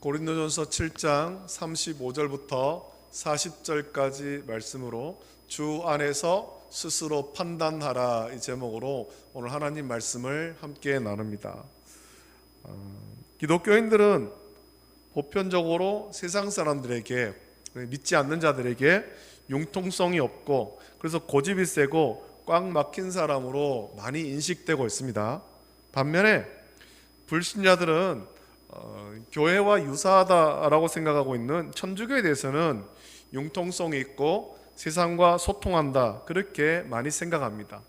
고린도전서 7장 35절부터 40절까지 말씀으로 주 안에서 스스로 판단하라 이 제목으로 오늘 하나님 말씀을 함께 나눕니다. 기독교인들은 보편적으로 세상 사람들에게, 믿지 않는 자들에게 융통성이 없고 그래서 고집이 세고 꽉 막힌 사람으로 많이 인식되고 있습니다. 반면에 불신자들은 교회와 유사하다라고 생각하고 있는 천주교에 대해서는 융통성이 있고 세상과 소통한다, 그렇게 많이 생각합니다.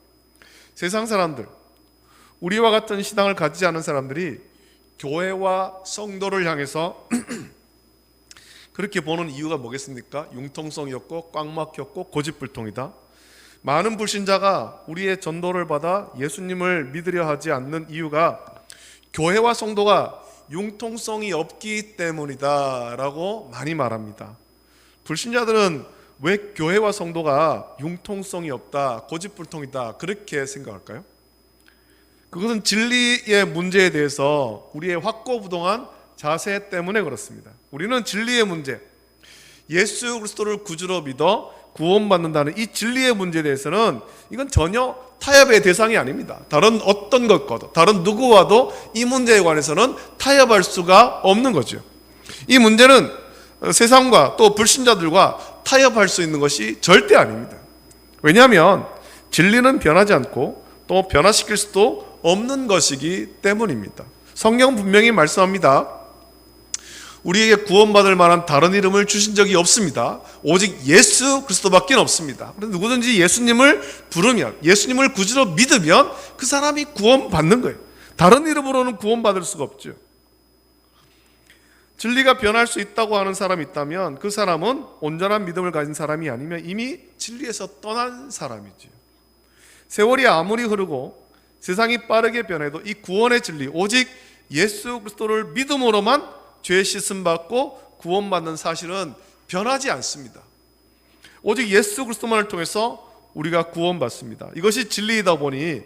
세상 사람들, 우리와 같은 신앙을 가지지 않은 사람들이 교회와 성도를 향해서 그렇게 보는 이유가 뭐겠습니까? 융통성이 없고 꽉 막혔고 고집불통이다. 많은 불신자가 우리의 전도를 받아 예수님을 믿으려 하지 않는 이유가 교회와 성도가 융통성이 없기 때문이다 라고 많이 말합니다. 불신자들은 왜 교회와 성도가 융통성이 없다, 고집불통이다 그렇게 생각할까요? 그것은 진리의 문제에 대해서 우리의 확고부동한 자세 때문에 그렇습니다. 우리는 진리의 문제, 예수 그리스도를 구주로 믿어 구원받는다는 이 진리의 문제에 대해서는 이건 전혀 타협의 대상이 아닙니다. 다른 어떤 것과도, 다른 누구와도 이 문제에 관해서는 타협할 수가 없는 거죠. 이 문제는 세상과 또 불신자들과 타협할 수 있는 것이 절대 아닙니다. 왜냐하면 진리는 변하지 않고 또 변화시킬 수도 없는 것이기 때문입니다. 성경 분명히 말씀합니다. 우리에게 구원받을 만한 다른 이름을 주신 적이 없습니다. 오직 예수 그리스도밖에 없습니다. 그래서 누구든지 예수님을 부르면, 예수님을 구주로 믿으면 그 사람이 구원받는 거예요. 다른 이름으로는 구원받을 수가 없죠. 진리가 변할 수 있다고 하는 사람이 있다면 그 사람은 온전한 믿음을 가진 사람이 아니면 이미 진리에서 떠난 사람이죠. 세월이 아무리 흐르고 세상이 빠르게 변해도 이 구원의 진리, 오직 예수 그리스도를 믿음으로만 죄 씻음 받고 구원받는 사실은 변하지 않습니다. 오직 예수 그리스도만을 통해서 우리가 구원받습니다. 이것이 진리이다 보니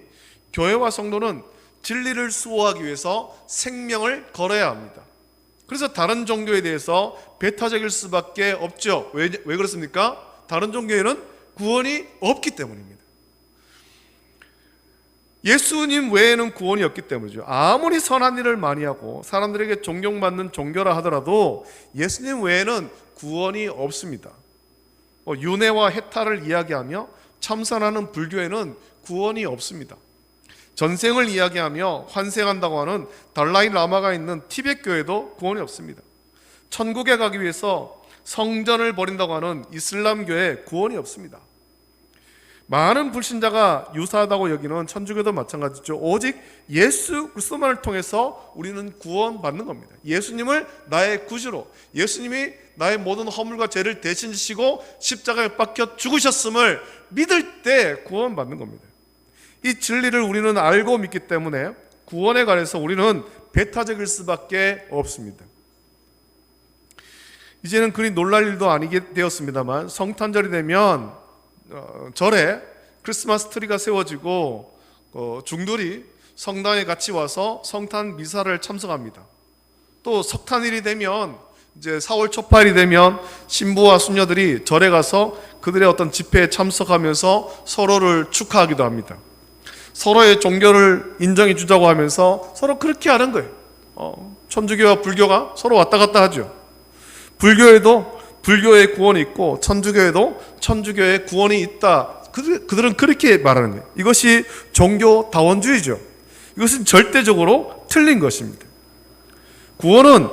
교회와 성도는 진리를 수호하기 위해서 생명을 걸어야 합니다. 그래서 다른 종교에 대해서 배타적일 수밖에 없죠. 왜 그렇습니까? 다른 종교에는 구원이 없기 때문입니다. 예수님 외에는 구원이 없기 때문이죠. 아무리 선한 일을 많이 하고 사람들에게 존경받는 종교라 하더라도 예수님 외에는 구원이 없습니다. 윤회와 해탈을 이야기하며 참선하는 불교에는 구원이 없습니다. 전생을 이야기하며 환생한다고 하는 달라이 라마가 있는 티벳 교회도 구원이 없습니다. 천국에 가기 위해서 성전을 버린다고 하는 이슬람 교회에 구원이 없습니다. 많은 불신자가 유사하다고 여기는 천주교도 마찬가지죠. 오직 예수 그리스도만을 통해서 우리는 구원받는 겁니다. 예수님을 나의 구주로, 예수님이 나의 모든 허물과 죄를 대신 지시고 십자가에 박혀 죽으셨음을 믿을 때 구원받는 겁니다. 이 진리를 우리는 알고 믿기 때문에 구원에 관해서 우리는 배타적일 수밖에 없습니다. 이제는 그리 놀랄 일도 아니게 되었습니다만 성탄절이 되면 절에 크리스마스 트리가 세워지고 중들이 성당에 같이 와서 성탄 미사를 참석합니다. 또 석탄일이 되면 이제 4월 초파일이 되면 신부와 수녀들이 절에 가서 그들의 어떤 집회에 참석하면서 서로를 축하하기도 합니다. 서로의 종교를 인정해 주자고 하면서 서로 그렇게 하는 거예요. 천주교와 불교가 서로 왔다 갔다 하죠. 불교에도 불교의 구원이 있고 천주교에도 천주교의 구원이 있다. 그들은 그렇게 말하는 거예요. 이것이 종교다원주의죠. 이것은 절대적으로 틀린 것입니다. 구원은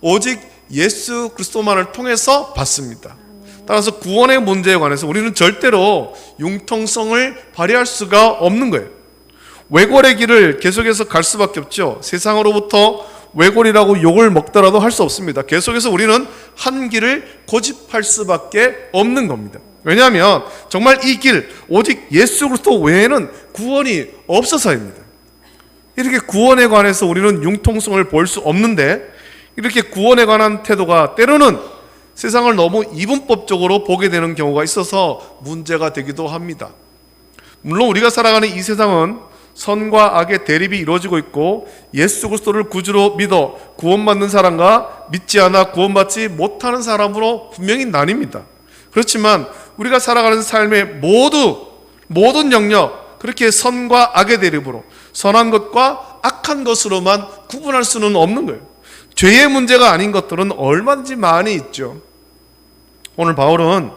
오직 예수 그리스도만을 통해서 받습니다. 따라서 구원의 문제에 관해서 우리는 절대로 융통성을 발휘할 수가 없는 거예요. 외골의 길을 계속해서 갈 수밖에 없죠. 세상으로부터 외골이라고 욕을 먹더라도 할 수 없습니다. 계속해서 우리는 한 길을 고집할 수밖에 없는 겁니다. 왜냐하면 정말 이 길, 오직 예수 그리스도 외에는 구원이 없어서입니다. 이렇게 구원에 관해서 우리는 융통성을 볼 수 없는데 이렇게 구원에 관한 태도가 때로는 세상을 너무 이분법적으로 보게 되는 경우가 있어서 문제가 되기도 합니다. 물론 우리가 살아가는 이 세상은 선과 악의 대립이 이루어지고 있고 예수 그리스도를 구주로 믿어 구원받는 사람과 믿지 않아 구원받지 못하는 사람으로 분명히 나뉩니다. 그렇지만 우리가 살아가는 삶의 모든 영역, 그렇게 선과 악의 대립으로 선한 것과 악한 것으로만 구분할 수는 없는 거예요. 죄의 문제가 아닌 것들은 얼마든지 많이 있죠. 오늘 바울은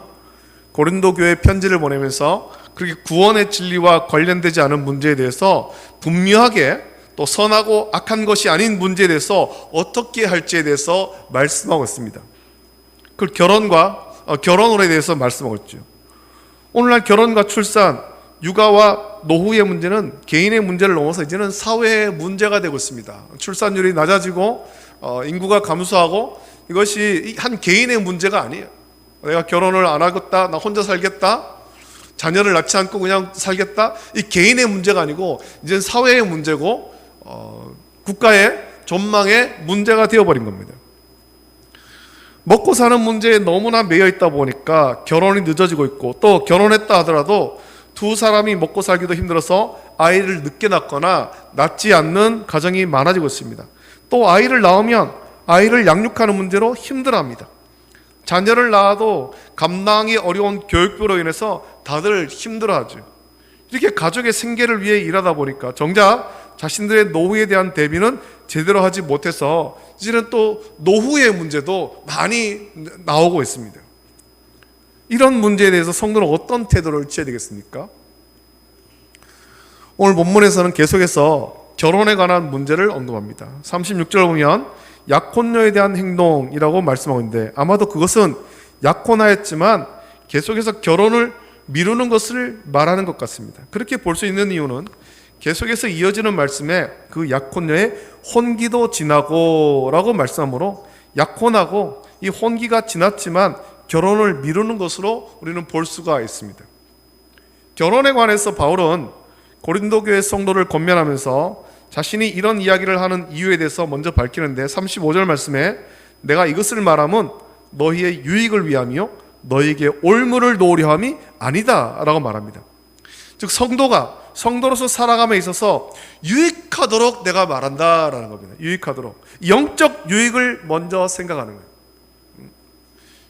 고린도 교회에 편지를 보내면서 그렇게 구원의 진리와 관련되지 않은 문제에 대해서 분명하게, 또 선하고 악한 것이 아닌 문제에 대해서 어떻게 할지에 대해서 말씀하고 있습니다. 그 결혼에 대해서 말씀하고 있죠. 오늘날 결혼과 출산, 육아와 노후의 문제는 개인의 문제를 넘어서 이제는 사회의 문제가 되고 있습니다. 출산율이 낮아지고 인구가 감소하고, 이것이 한 개인의 문제가 아니에요. 내가 결혼을 안 하겠다, 나 혼자 살겠다, 자녀를 낳지 않고 그냥 살겠다, 이 개인의 문제가 아니고 이제는 사회의 문제고 국가의 전망의 문제가 되어버린 겁니다. 먹고 사는 문제에 너무나 매여 있다 보니까 결혼이 늦어지고 있고, 또 결혼했다 하더라도 두 사람이 먹고 살기도 힘들어서 아이를 늦게 낳거나 낳지 않는 가정이 많아지고 있습니다. 또 아이를 낳으면 아이를 양육하는 문제로 힘들어합니다. 자녀를 낳아도 감당하기 어려운 교육비로 인해서 다들 힘들어하죠. 이렇게 가족의 생계를 위해 일하다 보니까 정작 자신들의 노후에 대한 대비는 제대로 하지 못해서 이제는 또 노후의 문제도 많이 나오고 있습니다. 이런 문제에 대해서 성도는 어떤 태도를 취해야 되겠습니까? 오늘 본문에서는 계속해서 결혼에 관한 문제를 언급합니다. 36절 보면 약혼녀에 대한 행동이라고 말씀하고 있는데, 아마도 그것은 약혼하였지만 계속해서 결혼을 미루는 것을 말하는 것 같습니다. 그렇게 볼 수 있는 이유는 계속해서 이어지는 말씀에 그 약혼녀의 혼기도 지나고 라고 말씀하므로, 약혼하고 이 혼기가 지났지만 결혼을 미루는 것으로 우리는 볼 수가 있습니다. 결혼에 관해서 바울은 고린도 교회 성도를 권면하면서 자신이 이런 이야기를 하는 이유에 대해서 먼저 밝히는데, 35절 말씀에 내가 이것을 말하면 너희의 유익을 위함이요 너희에게 올무를 놓으려 함이 아니다 라고 말합니다. 즉 성도로서 살아감에 있어서 유익하도록 내가 말한다라는 겁니다. 유익하도록, 영적 유익을 먼저 생각하는 거예요.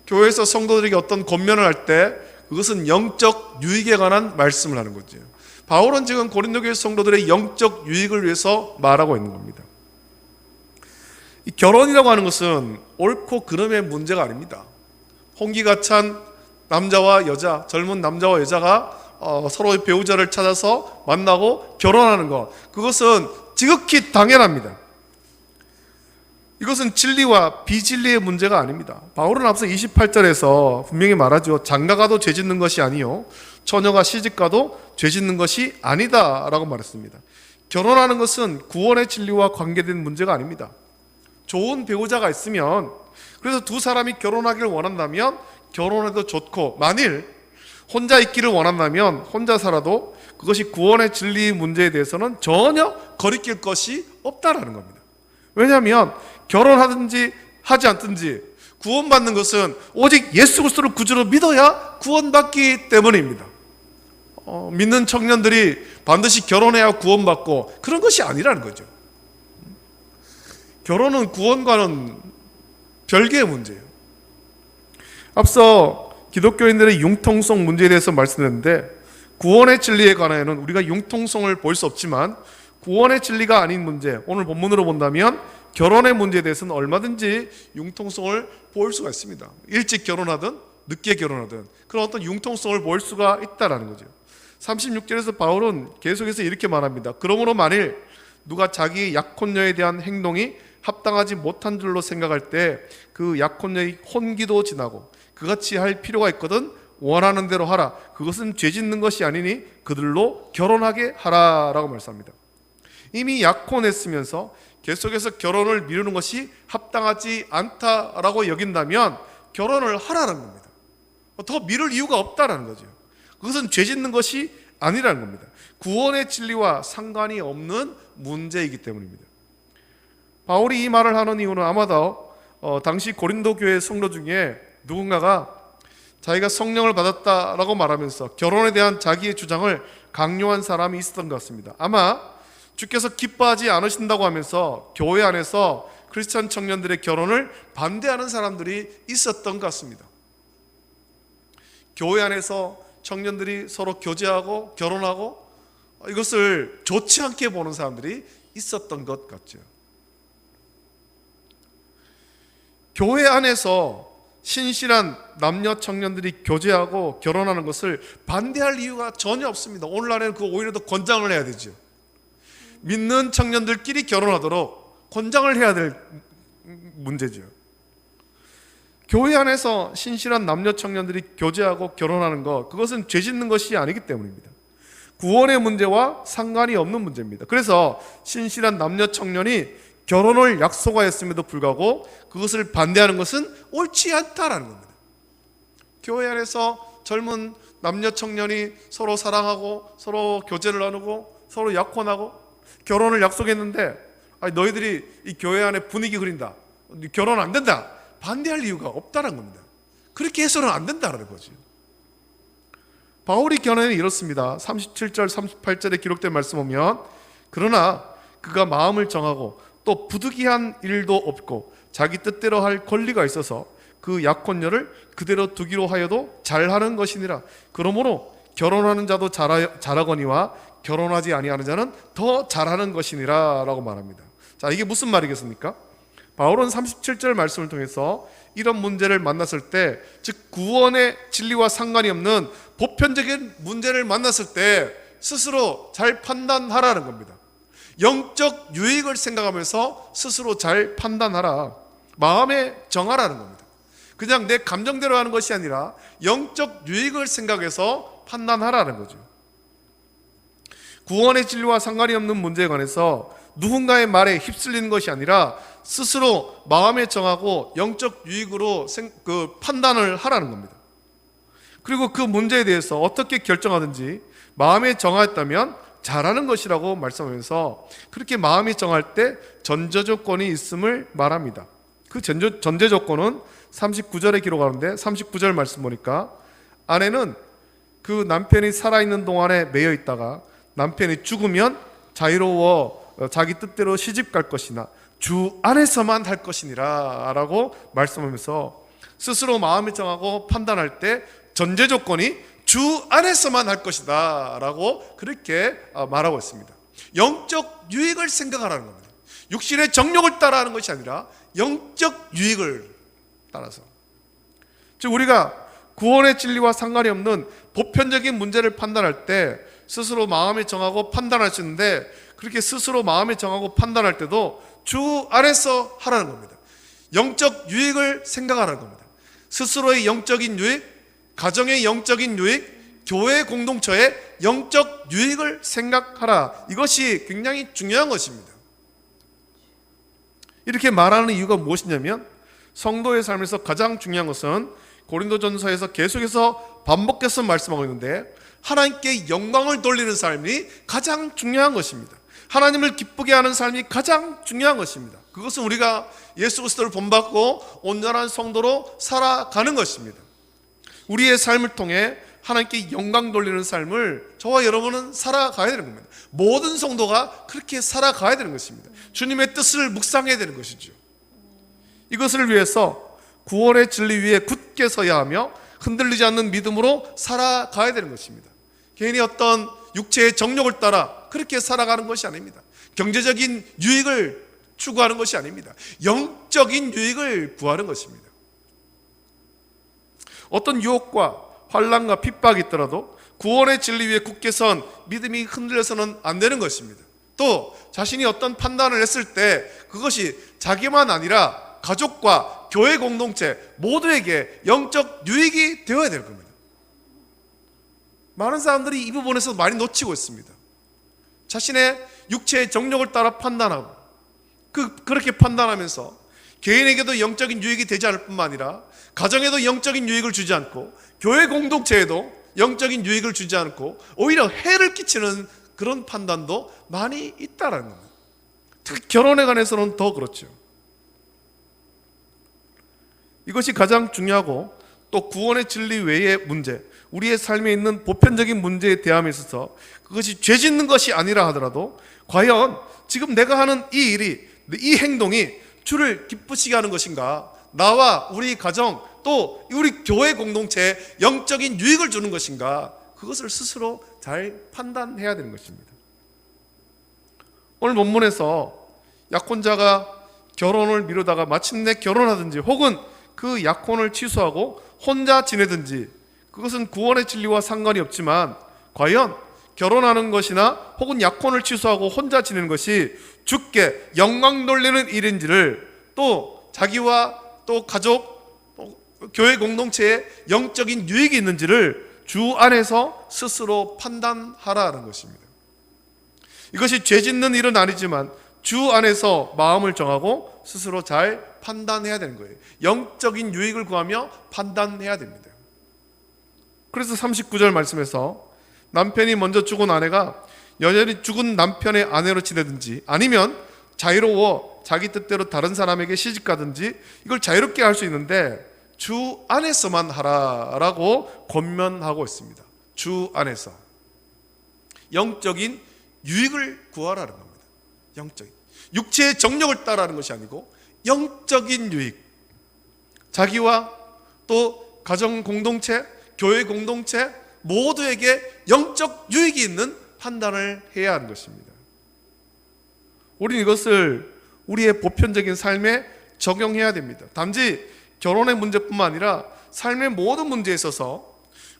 교회에서 성도들에게 어떤 권면을 할 때 그것은 영적 유익에 관한 말씀을 하는 거죠. 바울은 지금 고린도 교회 성도들의 영적 유익을 위해서 말하고 있는 겁니다. 이 결혼이라고 하는 것은 옳고 그름의 문제가 아닙니다. 홍기가 찬 남자와 여자, 젊은 남자와 여자가 서로의 배우자를 찾아서 만나고 결혼하는 것, 그것은 지극히 당연합니다. 이것은 진리와 비진리의 문제가 아닙니다. 바울은 앞서 28절에서 분명히 말하죠. 장가가도 죄짓는 것이 아니요 처녀가 시집가도 죄짓는 것이 아니다 라고 말했습니다. 결혼하는 것은 구원의 진리와 관계된 문제가 아닙니다. 좋은 배우자가 있으면, 그래서 두 사람이 결혼하기를 원한다면 결혼해도 좋고, 만일 혼자 있기를 원한다면 혼자 살아도 그것이 구원의 진리 문제에 대해서는 전혀 거리낄 것이 없다라는 겁니다. 왜냐하면 결혼하든지 하지 않든지 구원받는 것은 오직 예수 그리스도를 구주로 믿어야 구원받기 때문입니다. 믿는 청년들이 반드시 결혼해야 구원받고 그런 것이 아니라는 거죠. 결혼은 구원과는 별개의 문제예요. 앞서 기독교인들의 융통성 문제에 대해서 말씀드렸는데, 구원의 진리에 관하여는 우리가 융통성을 볼 수 없지만 구원의 진리가 아닌 문제, 오늘 본문으로 본다면 결혼의 문제에 대해서는 얼마든지 융통성을 볼 수가 있습니다. 일찍 결혼하든 늦게 결혼하든 그런 어떤 융통성을 볼 수가 있다는 거죠. 36절에서 바울은 계속해서 이렇게 말합니다. 그러므로 만일 누가 자기 약혼녀에 대한 행동이 합당하지 못한 줄로 생각할 때 그 약혼녀의 혼기도 지나고 그같이 할 필요가 있거든 원하는 대로 하라. 그것은 죄 짓는 것이 아니니 그들로 결혼하게 하라 라고 말씀합니다. 이미 약혼했으면서 계속해서 결혼을 미루는 것이 합당하지 않다라고 여긴다면 결혼을 하라는 겁니다. 더 미룰 이유가 없다라는 거죠. 그것은 죄 짓는 것이 아니라는 겁니다. 구원의 진리와 상관이 없는 문제이기 때문입니다. 바울이 이 말을 하는 이유는 아마도 당시 고린도 교회 성도 중에 누군가가 자기가 성령을 받았다라고 말하면서 결혼에 대한 자기의 주장을 강요한 사람이 있었던 것 같습니다. 아마 주께서 기뻐하지 않으신다고 하면서 교회 안에서 크리스천 청년들의 결혼을 반대하는 사람들이 있었던 것 같습니다. 교회 안에서 청년들이 서로 교제하고 결혼하고 이것을 좋지 않게 보는 사람들이 있었던 것 같죠. 교회 안에서 신실한 남녀 청년들이 교제하고 결혼하는 것을 반대할 이유가 전혀 없습니다. 오늘날에는 그거 오히려 더 권장을 해야 되죠. 믿는 청년들끼리 결혼하도록 권장을 해야 될 문제죠. 교회 안에서 신실한 남녀 청년들이 교제하고 결혼하는 것, 그것은 죄 짓는 것이 아니기 때문입니다. 구원의 문제와 상관이 없는 문제입니다. 그래서 신실한 남녀 청년이 결혼을 약속하였음에도 불구하고 그것을 반대하는 것은 옳지 않다라는 겁니다. 교회 안에서 젊은 남녀 청년이 서로 사랑하고 서로 교제를 나누고 서로 약혼하고 결혼을 약속했는데 너희들이 이 교회 안에 분위기 그린다, 결혼 안 된다, 반대할 이유가 없다는 겁니다. 그렇게 해서는 안 된다는 거죠. 바울이 견해는 이렇습니다. 37절 38절에 기록된 말씀 보면, 그러나 그가 마음을 정하고 또 부득이한 일도 없고 자기 뜻대로 할 권리가 있어서 그 약혼녀를 그대로 두기로 하여도 잘하는 것이니라. 그러므로 결혼하는 자도 잘하거니와 결혼하지 아니하는 자는 더 잘하는 것이니라 라고 말합니다. 자, 이게 무슨 말이겠습니까? 바울은 37절 말씀을 통해서 이런 문제를 만났을 때, 즉 구원의 진리와 상관이 없는 보편적인 문제를 만났을 때 스스로 잘 판단하라는 겁니다. 영적 유익을 생각하면서 스스로 잘 판단하라, 마음에 정하라는 겁니다. 그냥 내 감정대로 하는 것이 아니라 영적 유익을 생각해서 판단하라는 거죠. 구원의 진리와 상관이 없는 문제에 관해서 누군가의 말에 휩쓸리는 것이 아니라 스스로 마음에 정하고 영적 유익으로 판단을 하라는 겁니다. 그리고 그 문제에 대해서 어떻게 결정하든지 마음에 정하였다면 잘하는 것이라고 말씀하면서, 그렇게 마음이 정할 때 전제 조건이 있음을 말합니다. 그 전제 조건은 39절에 기록하는데, 39절 말씀 보니까 아내는 그 남편이 살아있는 동안에 매여 있다가 남편이 죽으면 자유로워 자기 뜻대로 시집 갈 것이나 주 안에서만 할 것이니라 라고 말씀하면서, 스스로 마음이 정하고 판단할 때 전제 조건이 주 안에서만 할 것이다 라고 그렇게 말하고 있습니다. 영적 유익을 생각하라는 겁니다. 육신의 정욕을 따라하는 것이 아니라 영적 유익을 따라서, 즉 우리가 구원의 진리와 상관이 없는 보편적인 문제를 판단할 때 스스로 마음에 정하고 판단할 수 있는데, 그렇게 스스로 마음에 정하고 판단할 때도 주 안에서 하라는 겁니다. 영적 유익을 생각하라는 겁니다. 스스로의 영적인 유익, 가정의 영적인 유익, 교회 공동체의 영적 유익을 생각하라. 이것이 굉장히 중요한 것입니다. 이렇게 말하는 이유가 무엇이냐면, 성도의 삶에서 가장 중요한 것은 고린도전서에서 계속해서 반복해서 말씀하고 있는데, 하나님께 영광을 돌리는 삶이 가장 중요한 것입니다. 하나님을 기쁘게 하는 삶이 가장 중요한 것입니다. 그것은 우리가 예수 그리스도를 본받고 온전한 성도로 살아가는 것입니다. 우리의 삶을 통해 하나님께 영광 돌리는 삶을 저와 여러분은 살아가야 되는 겁니다. 모든 성도가 그렇게 살아가야 되는 것입니다. 주님의 뜻을 묵상해야 되는 것이죠. 이것을 위해서 구원의 진리 위에 굳게 서야 하며 흔들리지 않는 믿음으로 살아가야 되는 것입니다. 괜히 어떤 육체의 정욕을 따라 그렇게 살아가는 것이 아닙니다. 경제적인 유익을 추구하는 것이 아닙니다. 영적인 유익을 구하는 것입니다. 어떤 유혹과 환난과 핍박이 있더라도 구원의 진리 위에 굳게 선 믿음이 흔들려서는 안 되는 것입니다. 또 자신이 어떤 판단을 했을 때 그것이 자기만 아니라 가족과 교회 공동체 모두에게 영적 유익이 되어야 될 겁니다. 많은 사람들이 이 부분에서 많이 놓치고 있습니다. 자신의 육체의 정욕을 따라 판단하고 그렇게 판단하면서 개인에게도 영적인 유익이 되지 않을 뿐만 아니라 가정에도 영적인 유익을 주지 않고 교회 공동체에도 영적인 유익을 주지 않고 오히려 해를 끼치는 그런 판단도 많이 있다라는 겁니다. 특히 결혼에 관해서는 더 그렇죠. 이것이 가장 중요하고, 또 구원의 진리 외의 문제, 우리의 삶에 있는 보편적인 문제에 대함에 있어서 그것이 죄 짓는 것이 아니라 하더라도 과연 지금 내가 하는 이 일이, 이 행동이 주를 기쁘시게 하는 것인가, 나와 우리 가정 또 우리 교회 공동체에 영적인 유익을 주는 것인가, 그것을 스스로 잘 판단해야 되는 것입니다. 오늘 본문에서 약혼자가 결혼을 미루다가 마침내 결혼하든지 혹은 그 약혼을 취소하고 혼자 지내든지 그것은 구원의 진리와 상관이 없지만, 과연 결혼하는 것이나 혹은 약혼을 취소하고 혼자 지내는 것이 주께 영광 돌리는 일인지를, 또 자기와 또 가족, 또 교회 공동체에 영적인 유익이 있는지를 주 안에서 스스로 판단하라는 것입니다. 이것이 죄 짓는 일은 아니지만 주 안에서 마음을 정하고 스스로 잘 판단해야 되는 거예요. 영적인 유익을 구하며 판단해야 됩니다. 그래서 39절 말씀에서 남편이 먼저 죽은 아내가 여전히 죽은 남편의 아내로 지내든지 아니면 자유로워 자기 뜻대로 다른 사람에게 시집가든지 이걸 자유롭게 할 수 있는데 주 안에서만 하라라고 권면하고 있습니다. 주 안에서 영적인 유익을 구하라는 겁니다. 영적인, 육체의 정력을 따라하는 것이 아니고 영적인 유익, 자기와 또 가정 공동체, 교회 공동체 모두에게 영적 유익이 있는 판단을 해야 하는 것입니다. 우리는 이것을 우리의 보편적인 삶에 적용해야 됩니다. 단지 결혼의 문제뿐만 아니라 삶의 모든 문제에 있어서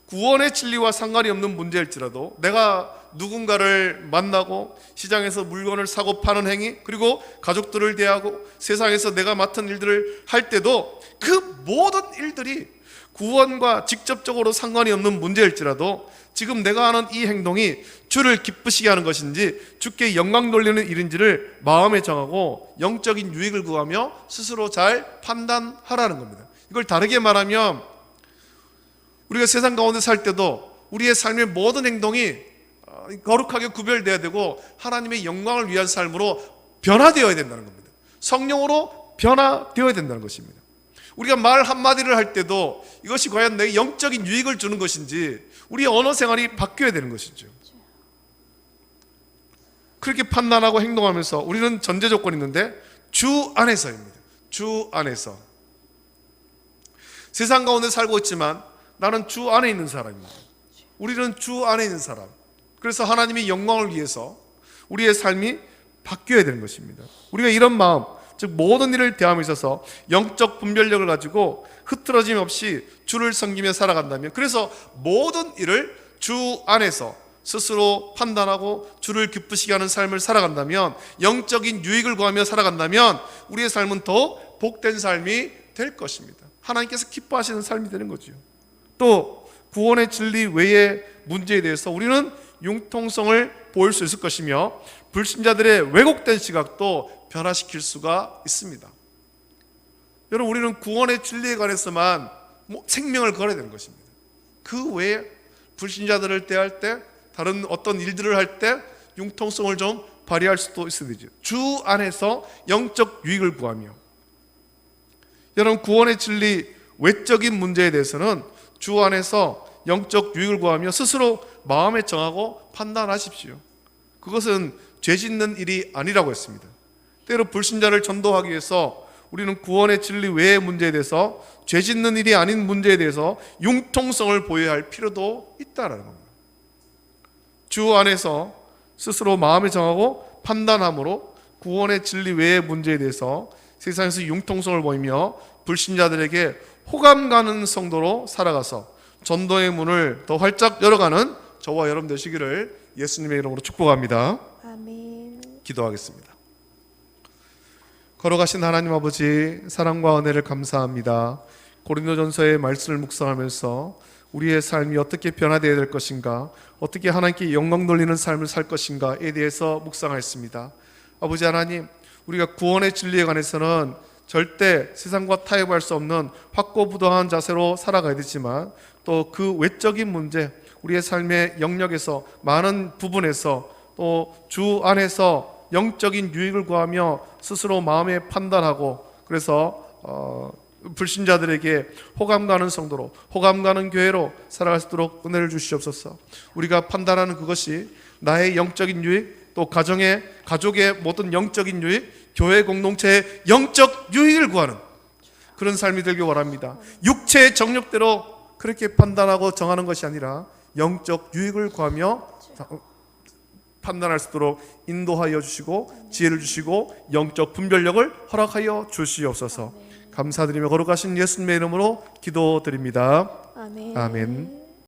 구원의 진리와 상관이 없는 문제일지라도 내가 누군가를 만나고 시장에서 물건을 사고 파는 행위, 그리고 가족들을 대하고 세상에서 내가 맡은 일들을 할 때도 그 모든 일들이 구원과 직접적으로 상관이 없는 문제일지라도 지금 내가 하는 이 행동이 주를 기쁘시게 하는 것인지 주께 영광 돌리는 일인지를 마음에 정하고 영적인 유익을 구하며 스스로 잘 판단하라는 겁니다. 이걸 다르게 말하면 우리가 세상 가운데 살 때도 우리의 삶의 모든 행동이 거룩하게 구별되어야 되고 하나님의 영광을 위한 삶으로 변화되어야 된다는 겁니다. 성령으로 변화되어야 된다는 것입니다. 우리가 말 한마디를 할 때도 이것이 과연 내 영적인 유익을 주는 것인지 우리의 언어 생활이 바뀌어야 되는 것이죠. 그렇게 판단하고 행동하면서 우리는 전제 조건이 있는데 주 안에서입니다. 주 안에서. 세상 가운데 살고 있지만 나는 주 안에 있는 사람입니다. 우리는 주 안에 있는 사람. 그래서 하나님의 영광을 위해서 우리의 삶이 바뀌어야 되는 것입니다. 우리가 이런 마음, 즉 모든 일을 대함에 있어서 영적 분별력을 가지고 흐트러짐 없이 주를 섬기며 살아간다면, 그래서 모든 일을 주 안에서 스스로 판단하고 주를 기쁘시게 하는 삶을 살아간다면, 영적인 유익을 구하며 살아간다면 우리의 삶은 더 복된 삶이 될 것입니다. 하나님께서 기뻐하시는 삶이 되는 거죠. 또 구원의 진리 외의 문제에 대해서 우리는 융통성을 보일 수 있을 것이며 불신자들의 왜곡된 시각도 변화시킬 수가 있습니다. 여러분, 우리는 구원의 진리에 관해서만 생명을 걸어야 되는 것입니다. 그 외에 불신자들을 대할 때, 다른 어떤 일들을 할 때 융통성을 좀 발휘할 수도 있어야 되죠. 주 안에서 영적 유익을 구하며. 여러분, 구원의 진리 외적인 문제에 대해서는 주 안에서 영적 유익을 구하며 스스로 마음에 정하고 판단하십시오. 그것은 죄 짓는 일이 아니라고 했습니다. 때로 불신자를 전도하기 위해서 우리는 구원의 진리 외의 문제에 대해서 죄 짓는 일이 아닌 문제에 대해서 융통성을 보여야 할 필요도 있다는 겁니다. 주 안에서 스스로 마음에 정하고 판단함으로 구원의 진리 외의 문제에 대해서 세상에서 융통성을 보이며 불신자들에게 호감 가는 성도로 살아가서 전도의 문을 더 활짝 열어가는 저와 여러분 되시기를 예수님의 이름으로 축복합니다. 아멘. 기도하겠습니다. 걸어가신 하나님 아버지, 사랑과 은혜를 감사합니다. 고린도전서의 말씀을 묵상하면서 우리의 삶이 어떻게 변화되어야 될 것인가, 어떻게 하나님께 영광 돌리는 삶을 살 것인가에 대해서 묵상하였습니다. 아버지 하나님, 우리가 구원의 진리에 관해서는 절대 세상과 타협할 수 없는 확고부동한 자세로 살아가야 되지만 또 그 외적인 문제, 우리의 삶의 영역에서 많은 부분에서 또 주 안에서 영적인 유익을 구하며 스스로 마음에 판단하고, 그래서 불신자들에게 호감 가는 성도로, 호감 가는 교회로 살아갈 수 있도록 은혜를 주시옵소서. 우리가 판단하는 그것이 나의 영적인 유익, 또 가족의 모든 영적인 유익, 교회 공동체의 영적 유익을 구하는 그런 삶이 되길 원합니다. 육체의 정욕대로 그렇게 판단하고 정하는 것이 아니라 영적 유익을 구하며 판단할 수 있도록 인도하여 주시고 지혜를 주시고 영적 분별력을 허락하여 주시옵소서. 감사드리며 거룩하신 예수님의 이름으로 기도드립니다. 아멘. 아멘.